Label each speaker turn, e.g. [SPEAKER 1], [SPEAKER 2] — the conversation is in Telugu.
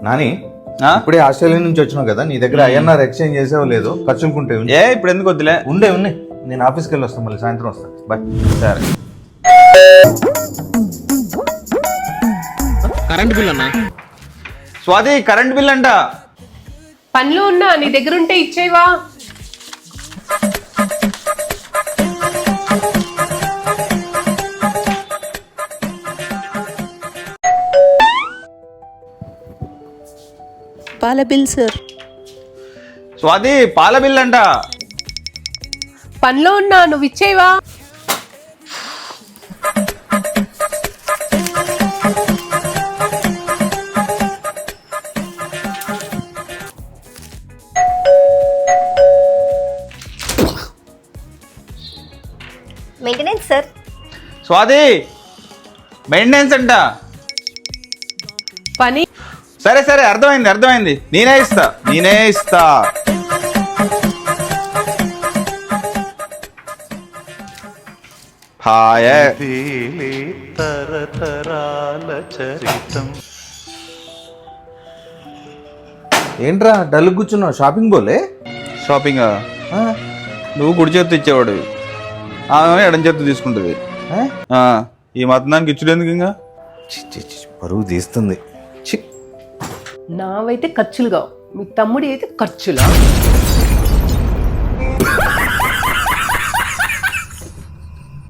[SPEAKER 1] నాని ఇప్పుడే ఆస్ట్రేలియా నుంచి వచ్చినావు కదా, నీ దగ్గర ఐఎన్ఆర్ ఎక్స్చేంజ్ చేసావో లేదో, ఖర్చులుకుంటే
[SPEAKER 2] ఇప్పుడు ఎందుకు వద్దులే.
[SPEAKER 1] ఉన్నాయి. నేను ఆఫీస్కి వెళ్ళి వస్తాను, మళ్ళీ సాయంత్రం వస్తాను. బాయ్.
[SPEAKER 2] సరే.
[SPEAKER 3] కరెంట్ బిల్ అన్నా.
[SPEAKER 2] స్వాతి కరెంట్ బిల్ అంట.
[SPEAKER 4] పనిలో ఉన్నా, నీ దగ్గర ఉంటే ఇచ్చేవా?
[SPEAKER 5] పాల బిల్ సార్.
[SPEAKER 2] స్వాతి పాల బిల్ అంట.
[SPEAKER 4] పనిలో ఉన్నా, నువ్వు ఇచ్చేవా?
[SPEAKER 6] Maintenance sir.
[SPEAKER 2] స్వాతి మెయింటెనెన్స్ అంట.
[SPEAKER 4] పని.
[SPEAKER 2] సరే సరే, అర్థమైంది. నేనే ఇస్తా. హాయ్.
[SPEAKER 7] తరతరాల చరితం.
[SPEAKER 1] ఏంట్రా డల్ కూర్చున్నావు? షాపింగ్ పోలే?
[SPEAKER 2] షాపింగ్ నువ్వు కుడి చేతి ఇచ్చేవాడు, ఆమె ఎడం చేతి తీసుకుంటుంది. ఈ మతానికి ఇచ్చుడు ఎందుకు? ఇంకా
[SPEAKER 1] పరువు తీస్తుంది.
[SPEAKER 4] నావైతే ఖర్చులు కావు, మీ తమ్ముడి అయితే ఖర్చులా?